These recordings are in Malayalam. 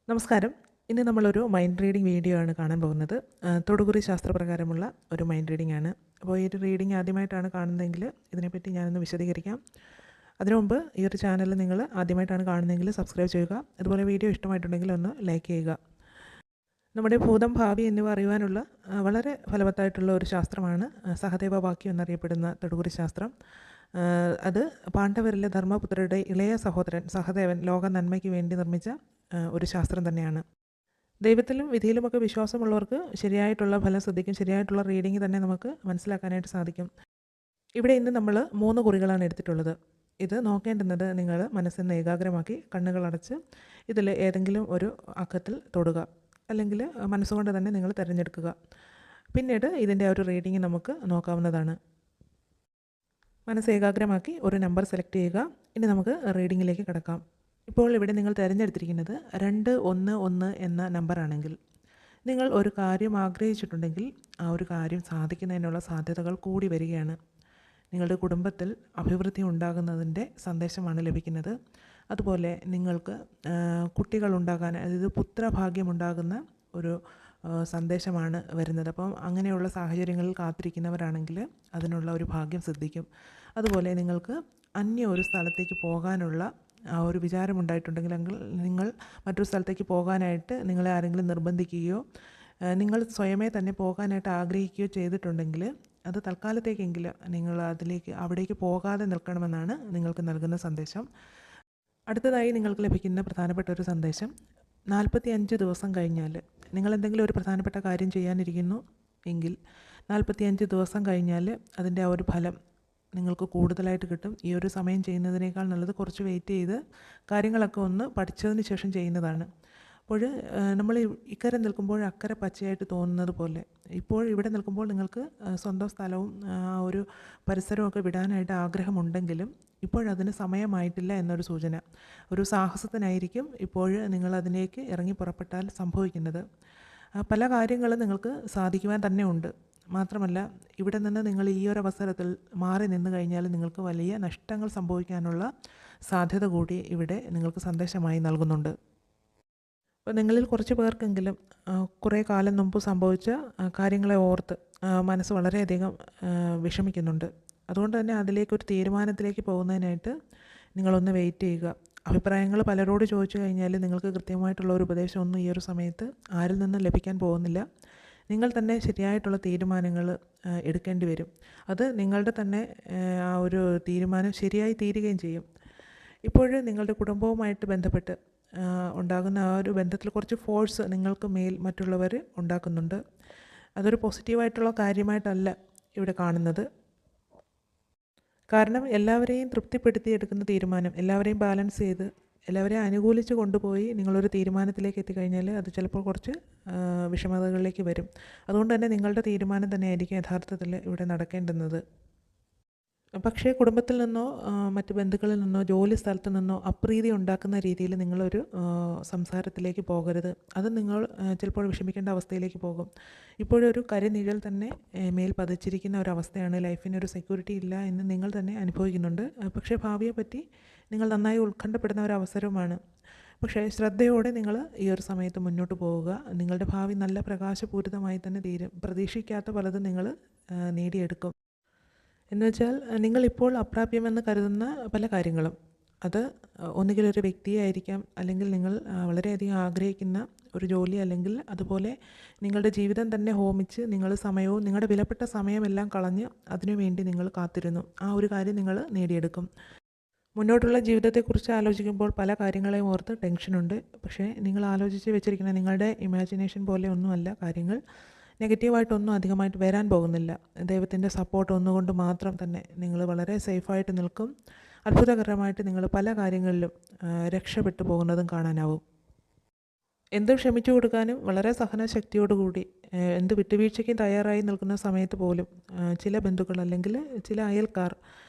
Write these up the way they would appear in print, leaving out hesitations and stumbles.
നമസ്കാരം. ഇന്ന് നമ്മളൊരു മൈൻഡ് റീഡിംഗ് വീഡിയോ ആണ് കാണാൻ പോകുന്നത്. തൊടുകുറി ശാസ്ത്രപ്രകാരമുള്ള ഒരു മൈൻഡ് റീഡിംഗ് ആണ്. അപ്പോൾ ഈ ഒരു റീഡിംഗ് ആദ്യമായിട്ടാണ് കാണുന്നതെങ്കിൽ ഇതിനെപ്പറ്റി ഞാനൊന്ന് വിശദീകരിക്കാം. അതിനു മുമ്പ് ഈ ഒരു ചാനൽ നിങ്ങൾ ആദ്യമായിട്ടാണ് കാണുന്നതെങ്കിൽ സബ്സ്ക്രൈബ് ചെയ്യുക. അതുപോലെ വീഡിയോ ഇഷ്ടമായിട്ടുണ്ടെങ്കിൽ ഒന്ന് ലൈക്ക് ചെയ്യുക. നമ്മുടെ ഭൂതം, ഭാവി എന്നിവ അറിയുവാനുള്ള വളരെ ഫലവത്തായിട്ടുള്ള ഒരു ശാസ്ത്രമാണ് സഹദേവ വാക്യം എന്നറിയപ്പെടുന്ന തൊടുകുറി ശാസ്ത്രം. അത് പാണ്ഡവരിലെ ധർമ്മപുത്രരുടെ ഇളയ സഹോദരൻ സഹദേവൻ ലോക നന്മയ്ക്ക് വേണ്ടി നിർമ്മിച്ച ഒരു ശാസ്ത്രം തന്നെയാണ്. ദൈവത്തിലും വിധിയിലുമൊക്കെ വിശ്വാസമുള്ളവർക്ക് ശരിയായിട്ടുള്ള ഫലം ശ്രദ്ധിക്കും, ശരിയായിട്ടുള്ള റീഡിംഗ് തന്നെ നമുക്ക് മനസ്സിലാക്കാനായിട്ട് സാധിക്കും. ഇവിടെ ഇന്ന് നമ്മൾ 3 കുറികളാണ് എടുത്തിട്ടുള്ളത്. ഇത് നോക്കേണ്ടുന്നത് നിങ്ങൾ മനസ്സിനെ ഏകാഗ്രമാക്കി കണ്ണുകളടച്ച് ഇതിൽ ഏതെങ്കിലും ഒരു അക്കത്തിൽ തൊടുക, അല്ലെങ്കിൽ മനസ്സുകൊണ്ട് തന്നെ നിങ്ങൾ തിരഞ്ഞെടുക്കുക. പിന്നീട് ഇതിൻ്റെ ഒരു റീഡിംഗ് നമുക്ക് നോക്കാവുന്നതാണ്. മനസ്സ് ഏകാഗ്രമാക്കി ഒരു നമ്പർ സെലക്ട് ചെയ്യുക. ഇനി നമുക്ക് റീഡിങ്ങിലേക്ക് കിടക്കാം. ഇപ്പോൾ ഇവിടെ നിങ്ങൾ തിരഞ്ഞെടുത്തിരിക്കുന്നത് 211 എന്ന നമ്പറാണെങ്കിൽ നിങ്ങൾ ഒരു കാര്യം ആഗ്രഹിച്ചിട്ടുണ്ടെങ്കിൽ ആ ഒരു കാര്യം സാധിക്കുന്നതിനുള്ള സാധ്യതകൾ കൂടി വരികയാണ്. നിങ്ങളുടെ കുടുംബത്തിൽ അഭിവൃദ്ധി ഉണ്ടാകുന്നതിൻ്റെ സന്ദേശമാണ് ലഭിക്കുന്നത്. അതുപോലെ നിങ്ങൾക്ക് കുട്ടികളുണ്ടാകാൻ, അതായത് പുത്രഭാഗ്യമുണ്ടാകുന്ന ഒരു സന്ദേശമാണ് വരുന്നത്. അപ്പം അങ്ങനെയുള്ള സാഹചര്യങ്ങളിൽ കാത്തിരിക്കുന്നവരാണെങ്കിൽ അതിനുള്ള ഒരു ഭാഗ്യം സിദ്ധിക്കും. അതുപോലെ നിങ്ങൾക്ക് അന്യ ഒരു സ്ഥലത്തേക്ക് പോകാനുള്ള ആ ഒരു വിചാരമുണ്ടായിട്ടുണ്ടെങ്കിൽ നിങ്ങൾ മറ്റൊരു സ്ഥലത്തേക്ക് പോകാനായിട്ട് നിങ്ങളെ ആരെങ്കിലും നിർബന്ധിക്കുകയോ നിങ്ങൾ സ്വയമേ തന്നെ പോകാനായിട്ട് ആഗ്രഹിക്കുകയോ ചെയ്തിട്ടുണ്ടെങ്കിൽ അത് തൽക്കാലത്തേക്കെങ്കിലും നിങ്ങൾ അവിടേക്ക് പോകാതെ നിൽക്കണമെന്നാണ് നിങ്ങൾക്ക് നൽകുന്ന സന്ദേശം. അടുത്തതായി നിങ്ങൾക്ക് ലഭിക്കുന്ന പ്രധാനപ്പെട്ട ഒരു സന്ദേശം, 45 ദിവസം കഴിഞ്ഞാൽ നിങ്ങൾ എന്തെങ്കിലും ഒരു പ്രധാനപ്പെട്ട കാര്യം ചെയ്യാനിരിക്കുന്നു എങ്കിൽ 45 ദിവസം കഴിഞ്ഞാൽ അതിൻ്റെ ആ ഒരു ഫലം നിങ്ങൾക്ക് കൂടുതലായിട്ട് കിട്ടും. ഈ ഒരു സമയം ചെയ്യുന്നതിനേക്കാൾ നല്ലത് കുറച്ച് വെയിറ്റ് ചെയ്ത് കാര്യങ്ങളൊക്കെ ഒന്ന് പഠിച്ചതിന് ശേഷം ചെയ്യുന്നതാണ്. അപ്പോൾ നമ്മൾ ഇക്കരെ നിൽക്കുമ്പോൾ അക്കരെ പച്ചയായിട്ട് തോന്നുന്നത് പോലെ ഇപ്പോൾ ഇവിടെ നിൽക്കുമ്പോൾ നിങ്ങൾക്ക് സ്വന്തം സ്ഥലവും ആ ഒരു പരിസരമൊക്കെ വിടാനായിട്ട് ആഗ്രഹമുണ്ടെങ്കിലും ഇപ്പോഴതിന് സമയമായിട്ടില്ല എന്നൊരു സൂചന. ഒരു സാഹസത്തിനായിരിക്കും ഇപ്പോൾ നിങ്ങൾ അതിലേക്ക് ഇറങ്ങി പുറപ്പെട്ടാൽ സംഭവിക്കുന്നത്. പല കാര്യങ്ങളും നിങ്ങൾക്ക് സാധിക്കുവാൻ തന്നെ ഉണ്ട്. മാത്രമല്ല ഇവിടെ നിന്ന് നിങ്ങൾ ഈ ഒരു അവസരത്തിൽ മാറി നിന്ന് കഴിഞ്ഞാൽ നിങ്ങൾക്ക് വലിയ നഷ്ടങ്ങൾ സംഭവിക്കാനുള്ള സാധ്യത കൂടി ഇവിടെ നിങ്ങൾക്ക് സന്ദേശമായി നൽകുന്നുണ്ട്. അപ്പോൾ നിങ്ങളിൽ കുറച്ച് പേർക്കെങ്കിലും കുറേ കാലം മുമ്പ് സംഭവിച്ച കാര്യങ്ങളെ ഓർത്ത് മനസ്സ് വളരെയധികം വിഷമിക്കുന്നുണ്ട്. അതുകൊണ്ട് തന്നെ അതിലേക്കൊരു തീരുമാനത്തിലേക്ക് പോകുന്നതിനായിട്ട് നിങ്ങളൊന്ന് വെയിറ്റ് ചെയ്യുക. അഭിപ്രായങ്ങൾ പലരോട് ചോദിച്ചു കഴിഞ്ഞാൽ നിങ്ങൾക്ക് കൃത്യമായിട്ടുള്ള ഒരു ഉപദേശമൊന്നും ഈ ഒരു സമയത്ത് ആരിൽ നിന്നും ലഭിക്കാൻ പോകുന്നില്ല. നിങ്ങൾ തന്നെ ശരിയായിട്ടുള്ള തീരുമാനങ്ങൾ എടുക്കേണ്ടി വരും. അത് നിങ്ങളുടെ തന്നെ ആ ഒരു തീരുമാനം ശരിയായി തീരുകയും ചെയ്യും. ഇപ്പോൾ നിങ്ങളുടെ കുടുംബവുമായിട്ട് ബന്ധപ്പെട്ട് ഉണ്ടാകുന്ന ആ ഒരു ബന്ധത്തിൽ കുറച്ച് ഫോഴ്സ് നിങ്ങൾക്ക് മേൽ മറ്റുള്ളവർ ഉണ്ടാക്കുന്നുണ്ട്. അതൊരു പോസിറ്റീവായിട്ടുള്ള കാര്യമായിട്ടല്ല ഇവിടെ കാണുന്നത്. കാരണം എല്ലാവരെയും തൃപ്തിപ്പെടുത്തിയെടുക്കുന്ന തീരുമാനം, എല്ലാവരെയും ബാലൻസ് ചെയ്ത് എല്ലാവരെയും അനുകൂലിച്ച് കൊണ്ടുപോയി നിങ്ങളൊരു തീരുമാനത്തിലേക്ക് എത്തിക്കഴിഞ്ഞാൽ അത് ചിലപ്പോൾ കുറച്ച് വിഷമതകളിലേക്ക് വരും. അതുകൊണ്ട് തന്നെ നിങ്ങളുടെ തീരുമാനം തന്നെയായിരിക്കും യഥാർത്ഥത്തിൽ ഇവിടെ നടക്കേണ്ടുന്നത്. പക്ഷേ കുടുംബത്തിൽ നിന്നോ മറ്റ് ബന്ധുക്കളിൽ നിന്നോ ജോലി സ്ഥലത്ത് നിന്നോ അപ്രീതി ഉണ്ടാക്കുന്ന രീതിയിൽ നിങ്ങളൊരു സംസാരത്തിലേക്ക് പോകരുത്. അത് നിങ്ങൾ ചിലപ്പോൾ വിഷമിക്കേണ്ട അവസ്ഥയിലേക്ക് പോകും. ഇപ്പോഴൊരു കരിനിഴൽ തന്നെ മേൽ പതിച്ചിരിക്കുന്ന ഒരവസ്ഥയാണ്. ലൈഫിനൊരു സെക്യൂരിറ്റി ഇല്ല എന്ന് നിങ്ങൾ തന്നെ അനുഭവിക്കുന്നുണ്ട്. പക്ഷേ ഭാവിയെപ്പറ്റി നിങ്ങൾ നന്നായി ഉത്കണ്ഠപ്പെടുന്ന ഒരവസരവുമാണ്. പക്ഷേ ശ്രദ്ധയോടെ നിങ്ങൾ ഈ ഒരു സമയത്ത് മുന്നോട്ട് പോവുക. നിങ്ങളുടെ ഭാവി നല്ല പ്രകാശപൂരിതമായി തന്നെ തീരും. പ്രതീക്ഷിക്കാത്ത പലതും നിങ്ങൾ നേടിയെടുക്കും. എന്നുവെച്ചാൽ നിങ്ങളിപ്പോൾ അപ്രാപ്യമെന്ന് കരുതുന്ന പല കാര്യങ്ങളും അത് ഒന്നുകിലൊരു വ്യക്തിയെ ആയിരിക്കാം, അല്ലെങ്കിൽ നിങ്ങൾ വളരെയധികം ആഗ്രഹിക്കുന്ന ഒരു ജോലി, അല്ലെങ്കിൽ അതുപോലെ നിങ്ങളുടെ ജീവിതം തന്നെ ഹോമിച്ച് നിങ്ങൾ സമയവും നിങ്ങളുടെ വിലപ്പെട്ട സമയമെല്ലാം കളഞ്ഞ് അതിനുവേണ്ടി നിങ്ങൾ കാത്തിരുന്നു. ആ ഒരു കാര്യം നിങ്ങൾ നേടിയെടുക്കും. മുന്നോട്ടുള്ള ജീവിതത്തെക്കുറിച്ച് ആലോചിക്കുമ്പോൾ പല കാര്യങ്ങളെയും ഓർത്ത് ടെൻഷനുണ്ട്. പക്ഷേ നിങ്ങൾ ആലോചിച്ച് വെച്ചിരിക്കുന്ന നിങ്ങളുടെ ഇമാജിനേഷൻ പോലെ ഒന്നുമല്ല കാര്യങ്ങൾ. നെഗറ്റീവായിട്ടൊന്നും അധികമായിട്ട് വരാൻ പോകുന്നില്ല. ദൈവത്തിൻ്റെ സപ്പോർട്ട് ഒന്നുകൊണ്ട് മാത്രം തന്നെ നിങ്ങൾ വളരെ സേഫായിട്ട് നിൽക്കും. അത്ഭുതകരമായിട്ട് നിങ്ങൾ പല കാര്യങ്ങളിലും രക്ഷപ്പെട്ടു പോകുന്നതും കാണാനാവും. എന്തും ക്ഷമിച്ചു കൊടുക്കാനും വളരെ സഹനശക്തിയോടുകൂടി എന്ത് വിട്ടുവീഴ്ചയ്ക്കും തയ്യാറായി നിൽക്കുന്ന സമയത്ത് പോലും ചില ബന്ധുക്കൾ, അല്ലെങ്കിൽ ചില അയൽക്കാർ,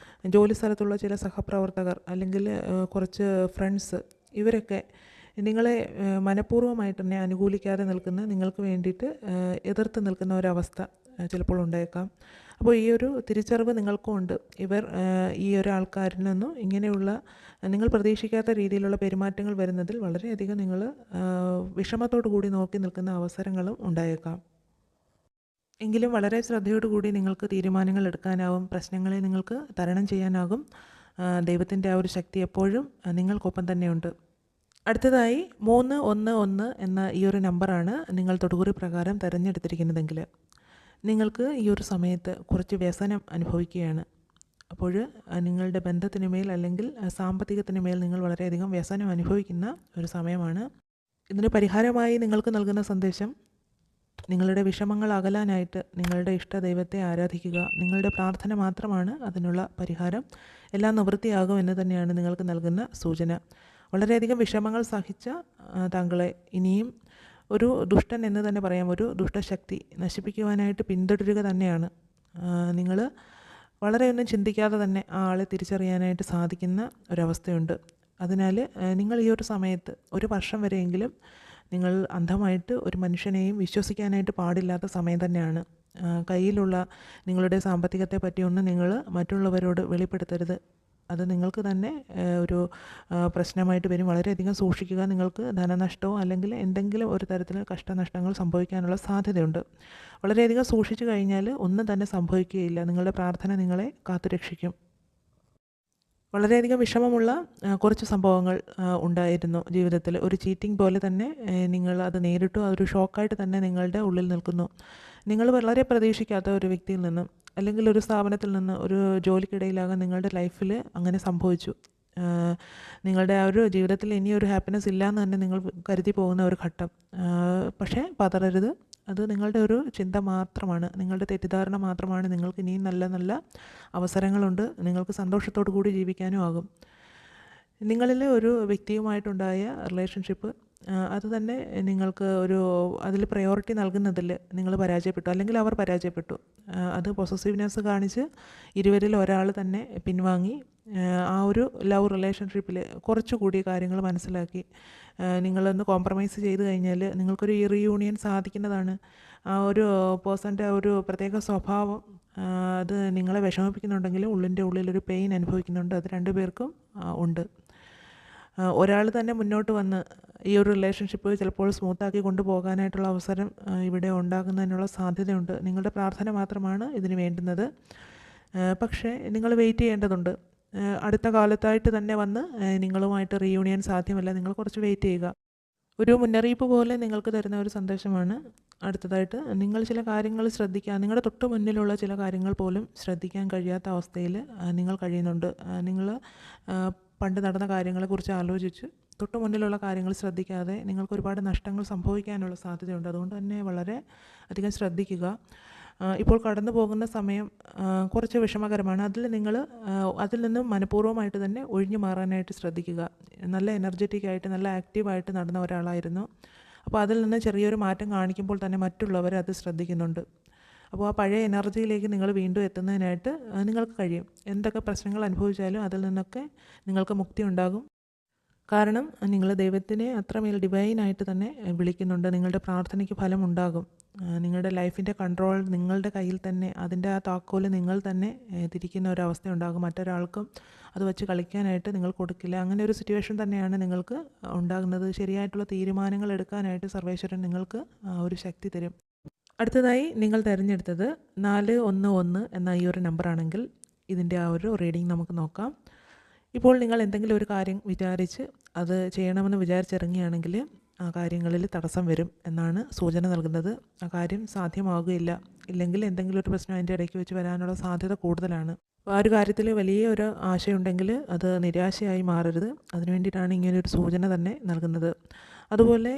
ജോലി സ്ഥലത്തുള്ള ചില സഹപ്രവർത്തകർ, അല്ലെങ്കിൽ കുറച്ച് ഫ്രണ്ട്സ്, ഇവരൊക്കെ നിങ്ങളെ മനഃപൂർവ്വമായിട്ട് തന്നെ അനുകൂലിക്കാതെ നിൽക്കുന്ന, നിങ്ങൾക്ക് വേണ്ടിയിട്ട് എതിർത്ത് നിൽക്കുന്ന ഒരവസ്ഥ ചിലപ്പോൾ ഉണ്ടായേക്കാം. അപ്പോൾ ഈ ഒരു തിരിച്ചറിവ് നിങ്ങൾക്കും ഉണ്ട്. ഈ ഒരാൾക്കാരിൽ നിന്നും ഇങ്ങനെയുള്ള നിങ്ങൾ പ്രതീക്ഷിക്കാത്ത രീതിയിലുള്ള പെരുമാറ്റങ്ങൾ വരുന്നതിൽ വളരെയധികം നിങ്ങൾ വിഷമത്തോടു കൂടി നോക്കി നിൽക്കുന്ന അവസരങ്ങളും ഉണ്ടായേക്കാം. എങ്കിലും വളരെ ശ്രദ്ധയോടുകൂടി നിങ്ങൾക്ക് തീരുമാനങ്ങൾ എടുക്കാനാവും. പ്രശ്നങ്ങളെ നിങ്ങൾക്ക് തരണം ചെയ്യാനാകും. ദൈവത്തിൻ്റെ ആ ഒരു ശക്തി എപ്പോഴും നിങ്ങൾക്കൊപ്പം തന്നെയുണ്ട്. അടുത്തതായി 311 എന്ന ഈ ഒരു നമ്പറാണ് നിങ്ങൾ തൊടുകുറി പ്രകാരം തിരഞ്ഞെടുത്തിരിക്കുന്നതെങ്കിൽ നിങ്ങൾക്ക് ഈ ഒരു സമയത്ത് കുറച്ച് വ്യസനം അനുഭവിക്കുകയാണ്. അപ്പോൾ നിങ്ങളുടെ ബന്ധത്തിന് മേൽ അല്ലെങ്കിൽ സാമ്പത്തികത്തിന് മേൽ നിങ്ങൾ വളരെയധികം വ്യസനം അനുഭവിക്കുന്ന ഒരു സമയമാണ്. ഇതിന് പരിഹാരമായി നിങ്ങൾക്ക് നൽകുന്ന സന്ദേശം, നിങ്ങളുടെ വിഷമങ്ങൾ അകലാനായിട്ട് നിങ്ങളുടെ ഇഷ്ടദൈവത്തെ ആരാധിക്കുക. നിങ്ങളുടെ പ്രാർത്ഥന മാത്രമാണ് അതിനുള്ള പരിഹാരം. എല്ലാം നിവൃത്തിയാകും എന്ന് തന്നെയാണ് നിങ്ങൾക്ക് നൽകുന്ന സൂചന. വളരെയധികം വിഷമങ്ങൾ സഹിച്ച താങ്കളെ ഇനിയും ഒരു ദുഷ്ടൻ എന്ന് തന്നെ പറയാം, ഒരു ദുഷ്ടശക്തി നശിപ്പിക്കുവാനായിട്ട് പിന്തുടരുക തന്നെയാണ്. നിങ്ങൾ വളരെയൊന്നും ചിന്തിക്കാതെ തന്നെ ആ ആളെ തിരിച്ചറിയാനായിട്ട് സാധിക്കുന്ന ഒരവസ്ഥയുണ്ട്. അതിനാൽ നിങ്ങൾ ഈ ഒരു സമയത്ത് 1 വർഷം വരെയെങ്കിലും നിങ്ങൾ അന്ധമായിട്ട് ഒരു മനുഷ്യനെയും വിശ്വസിക്കാനായിട്ട് പാടില്ലാത്ത സമയം തന്നെയാണ്. കയ്യിലുള്ള നിങ്ങളുടെ സാമ്പത്തികത്തെ പറ്റിയൊന്നും നിങ്ങൾ മറ്റുള്ളവരോട് വെളിപ്പെടുത്തരുത്. അത് നിങ്ങൾക്ക് തന്നെ ഒരു പ്രശ്നമായിട്ട് വരും. വളരെയധികം സൂക്ഷിക്കുക. നിങ്ങൾക്ക് ധനനഷ്ടമോ അല്ലെങ്കിൽ എന്തെങ്കിലും ഒരു തരത്തിൽ കഷ്ടനഷ്ടങ്ങൾ സംഭവിക്കാനുള്ള സാധ്യതയുണ്ട്. വളരെയധികം സൂക്ഷിച്ചു കഴിഞ്ഞാൽ ഒന്നും തന്നെ സംഭവിക്കുകയില്ല. നിങ്ങളുടെ പ്രാർത്ഥന നിങ്ങളെ കാത്തുരക്ഷിക്കും. വളരെയധികം വിഷമമുള്ള കുറച്ച് സംഭവങ്ങൾ ഉണ്ടായിരുന്നു ജീവിതത്തിൽ. ഒരു ചീറ്റിംഗ് പോലെ തന്നെ നിങ്ങൾ അത് നേരിട്ടു. അതൊരു ഷോക്കായിട്ട് തന്നെ നിങ്ങളുടെ ഉള്ളിൽ നിൽക്കുന്നു. നിങ്ങൾ വളരെ പ്രതീക്ഷിക്കാത്ത ഒരു വ്യക്തിയിൽ നിന്നും അല്ലെങ്കിൽ ഒരു സ്ഥാപനത്തിൽ നിന്ന് ഒരു ജോലിക്കിടയിലാകാൻ നിങ്ങളുടെ ലൈഫിൽ അങ്ങനെ സംഭവിച്ചു. നിങ്ങളുടെ ആ ഒരു ജീവിതത്തിൽ ഇനിയൊരു ഹാപ്പിനെസ് ഇല്ലയെന്ന് തന്നെ നിങ്ങൾ കരുതി പോകുന്ന ഒരു ഘട്ടം. പക്ഷേ പതറരുത്. അത് നിങ്ങളുടെ ഒരു ചിന്ത മാത്രമാണ്, നിങ്ങളുടെ തെറ്റിദ്ധാരണ മാത്രമാണ്. നിങ്ങൾക്ക് ഇനിയും നല്ല നല്ല അവസരങ്ങളുണ്ട്. നിങ്ങൾക്ക് സന്തോഷത്തോടു കൂടി ജീവിക്കാനും ആകും. നിങ്ങളിൽ ഒരു വ്യക്തിയുമായിട്ടുണ്ടായ റിലേഷൻഷിപ്പ് അത് തന്നെ നിങ്ങൾക്ക് അതിൽ പ്രയോറിറ്റി നൽകുന്നതിൽ നിങ്ങൾ പരാജയപ്പെട്ടു, അല്ലെങ്കിൽ അവർ പരാജയപ്പെട്ടു. അത് പൊസസീവ്നെസ് കാണിച്ച് ഇരുവരിൽ ഒരാൾ തന്നെ പിൻവാങ്ങി. ആ ഒരു ലവ് റിലേഷൻഷിപ്പിൽ കുറച്ചുകൂടി കാര്യങ്ങൾ മനസ്സിലാക്കി നിങ്ങളൊന്ന് കോംപ്രമൈസ് ചെയ്ത് കഴിഞ്ഞാൽ നിങ്ങൾക്കൊരു റീയൂണിയൻ സാധിക്കുന്നതാണ്. ആ ഒരു പേഴ്സൻ്റെ ആ ഒരു പ്രത്യേക സ്വഭാവം അത് നിങ്ങളെ വിഷമിപ്പിക്കുന്നുണ്ടെങ്കിലും ഉള്ളിൻ്റെ ഉള്ളിലൊരു പെയിൻ അനുഭവിക്കുന്നുണ്ട്. അത് 2 പേർക്കും ഉണ്ട്. ഒരാൾ തന്നെ മുന്നോട്ട് വന്ന് ഈ ഒരു റിലേഷൻഷിപ്പ് ചിലപ്പോൾ സ്മൂത്താക്കി കൊണ്ടുപോകാനായിട്ടുള്ള അവസരം ഇവിടെ ഉണ്ടാകുന്നതിനുള്ള സാധ്യതയുണ്ട്. നിങ്ങളുടെ പ്രാർത്ഥന മാത്രമാണ് ഇതിന് വേണ്ടുന്നത്. പക്ഷേ നിങ്ങൾ വെയിറ്റ് ചെയ്യേണ്ടതുണ്ട്. അടുത്ത കാലത്തായിട്ട് തന്നെ വന്ന് നിങ്ങളുമായിട്ട് റീയൂണിയൻ സാധ്യമല്ല. നിങ്ങൾ കുറച്ച് വെയിറ്റ് ചെയ്യുക. ഒരു മുന്നറിയിപ്പ് പോലെ നിങ്ങൾക്ക് തരുന്ന ഒരു സന്ദേശമാണ്. അടുത്തതായിട്ട് നിങ്ങൾ ചില കാര്യങ്ങൾ ശ്രദ്ധിക്കുക. നിങ്ങളുടെ തൊട്ട് മുന്നിലുള്ള ചില കാര്യങ്ങൾ പോലും ശ്രദ്ധിക്കാൻ കഴിയാത്ത അവസ്ഥയിൽ നിങ്ങൾ കഴിയുന്നുണ്ട്. നിങ്ങൾ പണ്ട് നടന്ന കാര്യങ്ങളെക്കുറിച്ച് ആലോചിച്ച് തൊട്ട് മുന്നിലുള്ള കാര്യങ്ങൾ ശ്രദ്ധിക്കാതെ നിങ്ങൾക്ക് ഒരുപാട് നഷ്ടങ്ങൾ സംഭവിക്കാനുള്ള സാധ്യതയുണ്ട്. അതുകൊണ്ട് തന്നെ വളരെ അധികം ശ്രദ്ധിക്കുക. ഇപ്പോൾ കടന്നു പോകുന്ന സമയം കുറച്ച് വിഷമകരമാണ്. അതിൽ നിന്നും മനഃപൂർവ്വമായിട്ട് തന്നെ ഒഴിഞ്ഞു മാറാനായിട്ട് ശ്രദ്ധിക്കുക. നല്ല എനർജറ്റിക്കായിട്ട് നല്ല ആക്റ്റീവായിട്ട് നടന്ന ഒരാളായിരുന്നു. അപ്പോൾ അതിൽ നിന്ന് ചെറിയൊരു മാറ്റം കാണിക്കുമ്പോൾ തന്നെ മറ്റുള്ളവർ അത് ശ്രദ്ധിക്കുന്നുണ്ട്. അപ്പോൾ ആ പഴയ എനർജിയിലേക്ക് നിങ്ങൾ വീണ്ടും എത്തുന്നതിനായിട്ട് നിങ്ങൾക്ക് കഴിയും. എന്തൊക്കെ പ്രശ്നങ്ങൾ അനുഭവിച്ചാലും അതിൽ നിന്നൊക്കെ നിങ്ങൾക്ക് മുക്തി ഉണ്ടാകും. കാരണം നിങ്ങൾ ദൈവത്തിനെ അത്രമേൽ ഡിവൈനായിട്ട് തന്നെ വിളിക്കുന്നുണ്ട്. നിങ്ങളുടെ പ്രാർത്ഥനയ്ക്ക് ഫലമുണ്ടാകും. നിങ്ങളുടെ ലൈഫിൻ്റെ കൺട്രോൾ നിങ്ങളുടെ കയ്യിൽ തന്നെ, അതിൻ്റെ ആ താക്കോല് നിങ്ങൾ തന്നെ തിരിക്കുന്ന ഒരവസ്ഥ ഉണ്ടാകും. മറ്റൊരാൾക്കും അത് വെച്ച് കളിക്കാനായിട്ട് നിങ്ങൾ കൊടുക്കില്ല. അങ്ങനെ ഒരു സിറ്റുവേഷൻ തന്നെയാണ് നിങ്ങൾക്ക് ഉണ്ടാകുന്നത്. ശരിയായിട്ടുള്ള തീരുമാനങ്ങൾ എടുക്കാനായിട്ട് സർവേശ്വരൻ നിങ്ങൾക്ക് ഒരു ശക്തി തരും. അടുത്തതായി നിങ്ങൾ തിരഞ്ഞെടുത്തത് 411 എന്ന ഈ ഒരു നമ്പറാണെങ്കിൽ ഇതിൻ്റെ ആ ഒരു റീഡിംഗ് നമുക്ക് നോക്കാം. ഇപ്പോൾ നിങ്ങൾ എന്തെങ്കിലും ഒരു കാര്യം വിചാരിച്ച് അത് ചെയ്യണമെന്ന് വിചാരിച്ചിറങ്ങിയാണെങ്കിൽ ആ കാര്യങ്ങളിൽ തടസ്സം വരും എന്നാണ് സൂചന നൽകുന്നത്. ആ കാര്യം സാധ്യമാകുകയില്ല. ഇല്ലെങ്കിൽ എന്തെങ്കിലും ഒരു പ്രശ്നം അതിൻ്റെ ഇടയ്ക്ക് വെച്ച് വരാനുള്ള സാധ്യത കൂടുതലാണ്. അപ്പോൾ ആ ഒരു കാര്യത്തിൽ വലിയ ഒരു ആശയമുണ്ടെങ്കിൽ അത് നിരാശയായി മാറരുത്. അതിനു വേണ്ടിയിട്ടാണ് ഇങ്ങനൊരു സൂചന തന്നെ നൽകുന്നത്. അതുപോലെ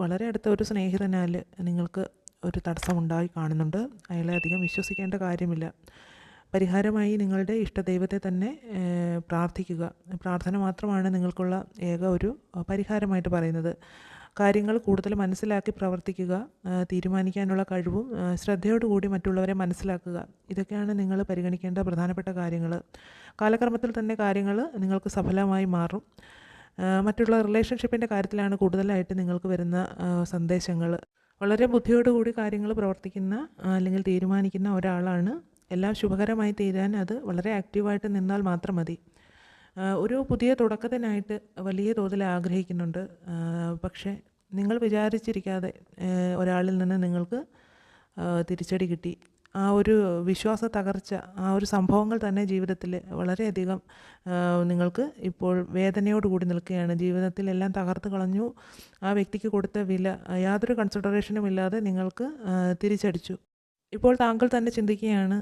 വളരെ അടുത്ത ഒരു സ്നേഹിതനാൽ നിങ്ങൾക്ക് ഒരു തടസ്സമുണ്ടായി കാണുന്നുണ്ട്. അയാളെ അധികം വിശ്വസിക്കേണ്ട കാര്യമില്ല. പരിഹാരമായി നിങ്ങളുടെ ഇഷ്ടദൈവത്തെ തന്നെ പ്രാർത്ഥിക്കുക. പ്രാർത്ഥന മാത്രമാണ് നിങ്ങൾക്കുള്ള ഏക ഒരു പരിഹാരമായിട്ട് പറയുന്നത്. കാര്യങ്ങൾ കൂടുതൽ മനസ്സിലാക്കി പ്രവർത്തിക്കുക. തീരുമാനിക്കാനുള്ള കഴിവും ശ്രദ്ധയോടുകൂടി മറ്റുള്ളവരെ മനസ്സിലാക്കുക. ഇതൊക്കെയാണ് നിങ്ങൾ പരിഗണിക്കേണ്ട പ്രധാനപ്പെട്ട കാര്യങ്ങൾ. കാലക്രമത്തിൽ തന്നെ കാര്യങ്ങൾ നിങ്ങൾക്ക് സഫലമായി മാറും. മറ്റുള്ള റിലേഷൻഷിപ്പിൻ്റെ കാര്യത്തിലാണ് കൂടുതലായിട്ട് നിങ്ങൾക്ക് വരുന്ന സന്ദേശങ്ങൾ. വളരെ ബുദ്ധിയോടുകൂടി കാര്യങ്ങൾ പ്രവർത്തിക്കുന്ന അല്ലെങ്കിൽ തീരുമാനിക്കുന്ന ഒരാളാണ്. എല്ലാം ശുഭകരമായി തീരാൻ അത് വളരെ ആക്റ്റീവായിട്ട് നിന്നാൽ മാത്രം മതി. ഒരു പുതിയ തുടക്കത്തിനായിട്ട് വലിയ തോതിൽ ആഗ്രഹിക്കുന്നുണ്ട്. പക്ഷേ നിങ്ങൾ വിചാരിച്ചിരിക്കാതെ ഒരാളിൽ നിന്ന് നിങ്ങൾക്ക് തിരിച്ചടി കിട്ടി. ആ ഒരു വിശ്വാസ തകർച്ച, ആ ഒരു സംഭവങ്ങൾ തന്നെ ജീവിതത്തിൽ വളരെയധികം നിങ്ങൾക്ക് ഇപ്പോൾ വേദനയോടുകൂടി നിൽക്കുകയാണ്. ജീവിതത്തിലെല്ലാം തകർത്ത് കളഞ്ഞു. ആ വ്യക്തിക്ക് കൊടുത്ത വില യാതൊരു കൺസിഡറേഷനും ഇല്ലാതെ നിങ്ങൾക്ക് തിരിച്ചടിച്ചു. ഇപ്പോൾ താങ്കൾ തന്നെ ചിന്തിക്കുകയാണ്,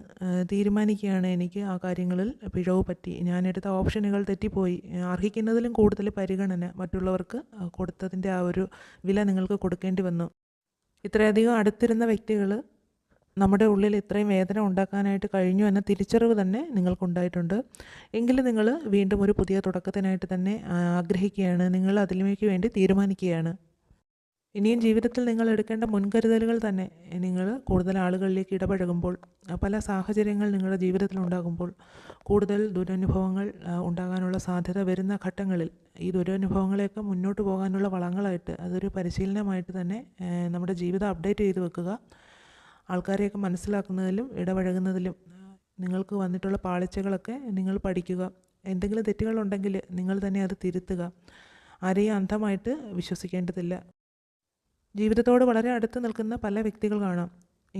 തീരുമാനിക്കുകയാണ്, എനിക്ക് ആ കാര്യങ്ങളിൽ പിഴവ് പറ്റി, ഞാനെടുത്ത ഓപ്ഷനുകൾ തെറ്റിപ്പോയി, അർഹിക്കുന്നതിലും കൂടുതൽ പരിഗണന മറ്റുള്ളവർക്ക് കൊടുത്തതിൻ്റെ ആ ഒരു വില നിങ്ങൾക്ക് കൊടുക്കേണ്ടി വന്നു. ഇത്രയധികം അടുത്തിരുന്ന വ്യക്തികൾ നമ്മുടെ ഉള്ളിൽ ഇത്രയും വേദന ഉണ്ടാക്കാനായിട്ട് കഴിഞ്ഞു എന്ന തിരിച്ചറിവ് തന്നെ നിങ്ങൾക്കുണ്ടായിട്ടുണ്ട്. എങ്കിലും നിങ്ങൾ വീണ്ടും ഒരു പുതിയ തുടക്കത്തിനായിട്ട് തന്നെ ആഗ്രഹിക്കുകയാണ്. നിങ്ങൾ അതിലേക്ക് വേണ്ടി തീരുമാനിക്കുകയാണ്. ഇനിയും ജീവിതത്തിൽ നിങ്ങൾ എടുക്കേണ്ട മുൻകരുതലുകൾ തന്നെ, നിങ്ങൾ കൂടുതൽ ആളുകളിലേക്ക് ഇടപഴകുമ്പോൾ, പല സാഹചര്യങ്ങൾ നിങ്ങളുടെ ജീവിതത്തിൽ ഉണ്ടാകുമ്പോൾ, കൂടുതൽ ദുരനുഭവങ്ങൾ ഉണ്ടാകാനുള്ള സാധ്യത വരുന്ന ഘട്ടങ്ങളിൽ ഈ ദുരനുഭവങ്ങളെയൊക്കെ മുന്നോട്ട് പോകാനുള്ള വളങ്ങളായിട്ട്, അതൊരു പരിശീലനമായിട്ട് തന്നെ നമ്മുടെ ജീവിതം അപ്ഡേറ്റ് ചെയ്ത് വെക്കുക. ആൾക്കാരെയൊക്കെ മനസ്സിലാക്കുന്നതിലും ഇടപഴകുന്നതിലും നിങ്ങൾക്ക് വന്നിട്ടുള്ള പാളിച്ചകളൊക്കെ നിങ്ങൾ പഠിക്കുക. എന്തെങ്കിലും തെറ്റുകളുണ്ടെങ്കിൽ നിങ്ങൾ തന്നെ അത് തിരുത്തുക. ആരെയും അന്ധമായിട്ട് വിശ്വസിക്കേണ്ടതില്ല. ജീവിതത്തോട് വളരെ അടുത്ത് നിൽക്കുന്ന പല വ്യക്തികൾ കാണാം.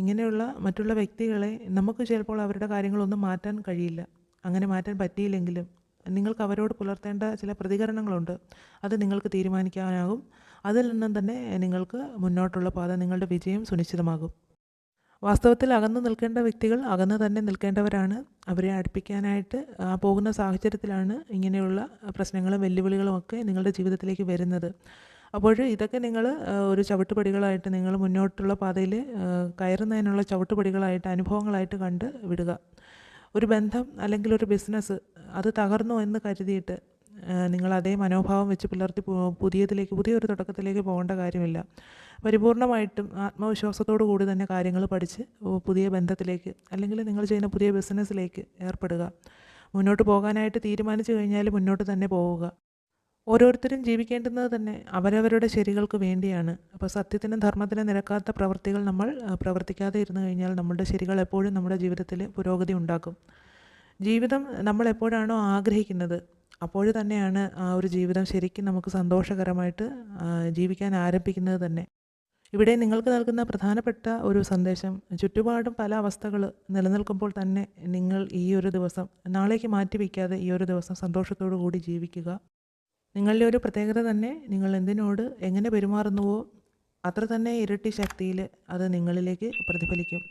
ഇങ്ങനെയുള്ള മറ്റുള്ള വ്യക്തികളെ നമുക്ക് ചിലപ്പോൾ അവരുടെ കാര്യങ്ങളൊന്നും മാറ്റാൻ കഴിയില്ല. അങ്ങനെ മാറ്റാൻ പറ്റിയില്ലെങ്കിലും നിങ്ങൾക്ക് അവരോട് പുലർത്തേണ്ട ചില പ്രതികരണങ്ങളുണ്ട്. അത് നിങ്ങൾക്ക് തീരുമാനിക്കാനാകും. അതിൽ നിന്നും തന്നെ നിങ്ങൾക്ക് മുന്നോട്ടുള്ള പാത, നിങ്ങളുടെ വിജയം സുനിശ്ചിതമാകും. വാസ്തവത്തിൽ അകന്നു നിൽക്കേണ്ട വ്യക്തികൾ അകന്ന് തന്നെ നിൽക്കേണ്ടവരാണ്. അവരെ അടുപ്പിക്കാനായിട്ട് പോകുന്ന സാഹചര്യത്തിലാണ് ഇങ്ങനെയുള്ള പ്രശ്നങ്ങളും വെല്ലുവിളികളും ഒക്കെ നിങ്ങളുടെ ജീവിതത്തിലേക്ക് വരുന്നത്. അപ്പോൾ ഇതൊക്കെ നിങ്ങൾ ഒരു ചവിട്ടുപടികളായിട്ട്, നിങ്ങൾ മുന്നോട്ടുള്ള പാതയിൽ കയറുന്നതിനുള്ള ചവിട്ടുപടികളായിട്ട്, അനുഭവങ്ങളായിട്ട് കണ്ട് വിടുക. ഒരു ബന്ധം അല്ലെങ്കിൽ ഒരു ബിസിനസ് അത് തകർന്നു എന്ന് കരുതിയിട്ട് നിങ്ങൾ അതേ മനോഭാവം വെച്ച് പുലർത്തി പുതിയൊരു തുടക്കത്തിലേക്ക് പോകേണ്ട കാര്യമില്ല. പരിപൂർണമായിട്ടും ആത്മവിശ്വാസത്തോടു കൂടി തന്നെ കാര്യങ്ങൾ പഠിച്ച് പുതിയ ബന്ധത്തിലേക്ക് അല്ലെങ്കിൽ നിങ്ങൾ ചെയ്യുന്ന പുതിയ ബിസിനസ്സിലേക്ക് ഏർപ്പെടുക. മുന്നോട്ട് പോകാനായിട്ട് തീരുമാനിച്ചു കഴിഞ്ഞാൽ മുന്നോട്ട് തന്നെ പോവുക. ഓരോരുത്തരും ജീവിക്കേണ്ടുന്നത് തന്നെ അവരവരുടെ ശരികൾക്ക് വേണ്ടിയാണ്. അപ്പോൾ സത്യത്തിനും ധർമ്മത്തിനും നിരക്കാത്ത പ്രവൃത്തികൾ നമ്മൾ പ്രവർത്തിക്കാതെ ഇരുന്നു കഴിഞ്ഞാൽ നമ്മളുടെ ശരികൾ എപ്പോഴും നമ്മുടെ ജീവിതത്തിൽ പുരോഗതി ഉണ്ടാക്കും. ജീവിതം നമ്മൾ എപ്പോഴാണോ ആഗ്രഹിക്കുന്നത് അപ്പോൾ തന്നെയാണ് ആ ഒരു ജീവിതം ശരിക്കും നമുക്ക് സന്തോഷകരമായിട്ട് ജീവിക്കാൻ ആരംഭിക്കുന്നത് തന്നെ. ഇവിടെ നിങ്ങൾക്ക് നൽകുന്ന പ്രധാനപ്പെട്ട ഒരു സന്ദേശം, ചുറ്റുപാടും പല അവസ്ഥകൾ നിലനിൽക്കുമ്പോൾ തന്നെ നിങ്ങൾ ഈ ഒരു ദിവസം നാളേക്ക് മാറ്റി വയ്ക്കാതെ ഈ ഒരു ദിവസം സന്തോഷത്തോടു കൂടി ജീവിക്കുക. നിങ്ങളുടെ ഒരു പ്രത്യേകത തന്നെ നിങ്ങൾ എന്തിനോട് എങ്ങനെ പെരുമാറുന്നുവോ അത്ര തന്നെ ഇരട്ടി ശക്തിയിൽ അത് നിങ്ങളിലേക്ക് പ്രതിഫലിക്കും.